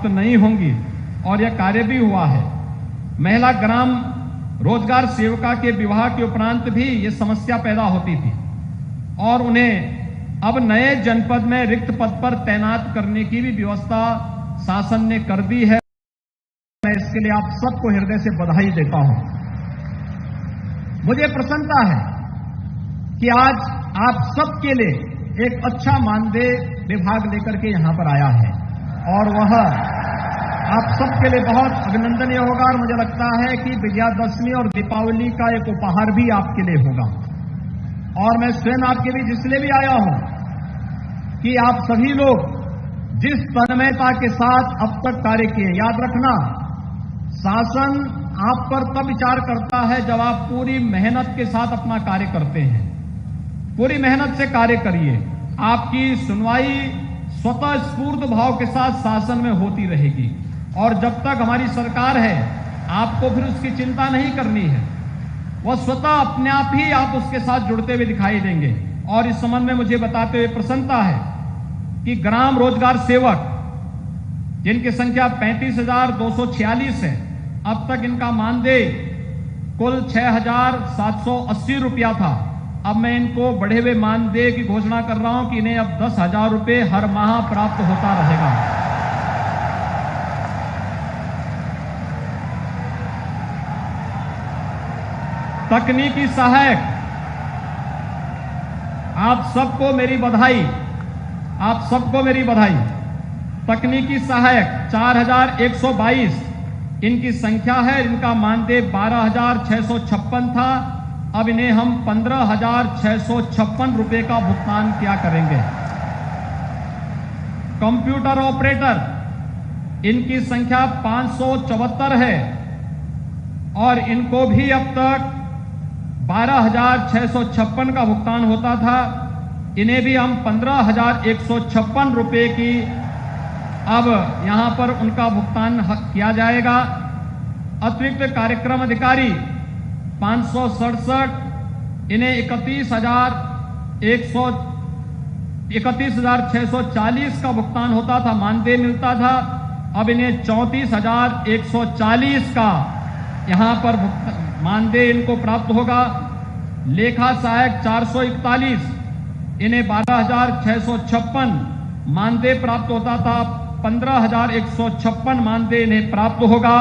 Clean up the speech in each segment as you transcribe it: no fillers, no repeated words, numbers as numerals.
नहीं होंगी और यह कार्य भी हुआ है। महिला ग्राम रोजगार सेविका के विवाह के उपरांत भी ये समस्या पैदा होती थी और उन्हें अब नए जनपद में रिक्त पद पर तैनात करने की भी व्यवस्था शासन ने कर दी है। मैं इसके लिए आप सबको हृदय से बधाई देता हूं। मुझे प्रसन्नता है कि आज आप सबके लिए एक अच्छा मानदेय विभाग लेकर के यहां पर आया है और वह आप सबके लिए बहुत अभिनंदनीय होगा और मुझे लगता है कि विजयादशमी और दीपावली का एक उपहार भी आपके लिए होगा। और मैं स्वयं आपके बीच इसलिए भी आया हूं कि आप सभी लोग जिस तन्मयता के साथ अब तक कार्य किए, याद रखना शासन आप पर तब विचार करता है जब आप पूरी मेहनत के साथ अपना कार्य करते हैं। पूरी मेहनत से कार्य करिए, आपकी सुनवाई स्वतः स्फूर्त भाव के साथ शासन में होती रहेगी और जब तक हमारी सरकार है आपको फिर उसकी चिंता नहीं करनी है, वह स्वतः अपने आप ही आप उसके साथ जुड़ते हुए दिखाई देंगे। और इस संबंध में मुझे बताते हुए प्रसन्नता है कि ग्राम रोजगार सेवक जिनकी संख्या 35,246 है, अब तक इनका मानदेय कुल 6,780 रुपया था। अब मैं इनको बढ़े हुए मानदेय की घोषणा कर रहा हूं कि इन्हें अब 10,000 रुपये हर माह प्राप्त होता रहेगा। तकनीकी सहायक, आप सबको मेरी बधाई, आप सबको मेरी बधाई। तकनीकी सहायक 4,122 इनकी संख्या है। इनका मानदेय 12,656 था, अब इन्हें हम 15,656 रुपये का भुगतान किया करेंगे। कंप्यूटर ऑपरेटर इनकी संख्या 574 है और इनको भी अब तक 12,656 का भुगतान होता था, इन्हें भी हम 15,156 रुपये की अब यहां पर उनका भुगतान किया जाएगा। अतिरिक्त कार्यक्रम अधिकारी 567, इन्हें 31,640 का भुगतान होता था, मानदेय मिलता था, अब इन्हें 34,140 का यहां पर मानदेय इनको प्राप्त होगा। लेखा सहायक 441, इन्हें 12,656 मानदेय प्राप्त होता था, 15,156 मानदेय इन्हें प्राप्त होगा।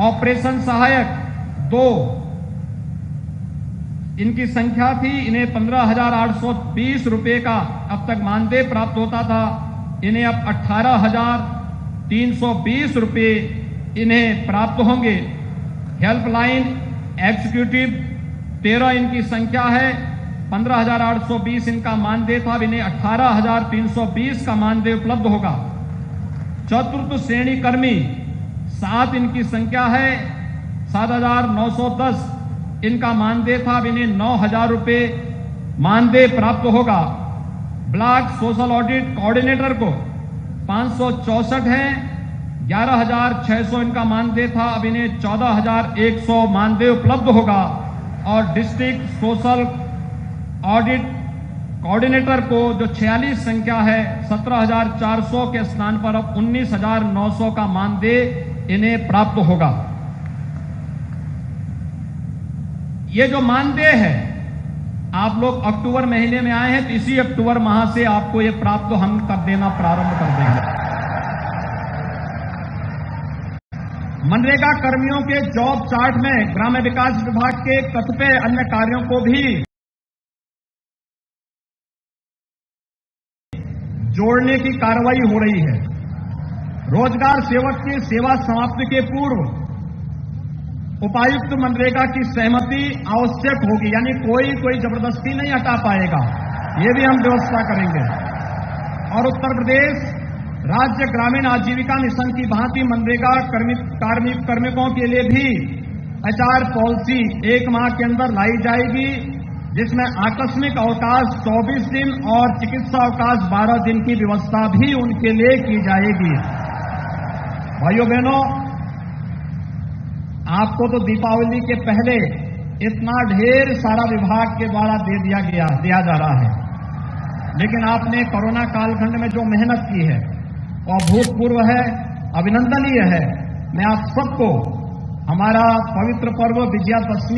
ऑपरेशन सहायक 2 इनकी संख्या थी, इन्हें 15,820 रुपये का अब तक मानदेय प्राप्त होता था, इन्हें अब 18,320 रुपये इन्हें प्राप्त होंगे। हेल्पलाइन एग्जीक्यूटिव 13 इनकी संख्या है, 15,820 इनका मानदेय था, अब इन्हें 18,320 का मानदेय उपलब्ध होगा। चतुर्थ श्रेणी कर्मी 7 इनकी संख्या है, 7,910 इनका मानदेय था, अब इन्हें 9,000 रुपये मानदेय प्राप्त होगा। ब्लॉक सोशल ऑडिट कोऑर्डिनेटर को 564 है, 11,600 इनका मानदेय था, अब इन्हें 14,100 मानदेय उपलब्ध होगा। और डिस्ट्रिक्ट सोशल ऑडिट कोऑर्डिनेटर को जो 46 संख्या है, 17,400 के स्थान पर अब 19,900 का मानदेय इन्हें प्राप्त होगा। ये जो मानदेय है, आप लोग अक्टूबर महीने में आए हैं तो इसी अक्टूबर माह से आपको ये प्राप्त हम कर देना प्रारंभ कर देंगे। मनरेगा कर्मियों के जॉब चार्ट में ग्राम्य विकास विभाग के कतिपय अन्य कार्यों को भी जोड़ने की कार्रवाई हो रही है। रोजगार सेवक की सेवा समाप्ति के पूर्व उपायुक्त मनरेगा की सहमति आवश्यक होगी, यानी कोई जबरदस्ती नहीं हटा पाएगा, ये भी हम व्यवस्था करेंगे। और उत्तर प्रदेश राज्य ग्रामीण आजीविका मिशन की भांति मनरेगा कार्मिकों के लिए भी HR पॉलिसी 1 माह के अंदर लाई जाएगी, जिसमें आकस्मिक अवकाश 24 दिन और चिकित्सा अवकाश 12 दिन की व्यवस्था भी उनके लिए की जाएगी। भाइयों बहनों, आपको तो दीपावली के पहले इतना ढेर सारा विभाग के द्वारा दिया जा रहा है, लेकिन आपने कोरोना कालखंड में जो मेहनत की है, अभूतपूर्व है, अभिनंदनीय है। मैं आप सबको हमारा पवित्र पर्व विजयादशमी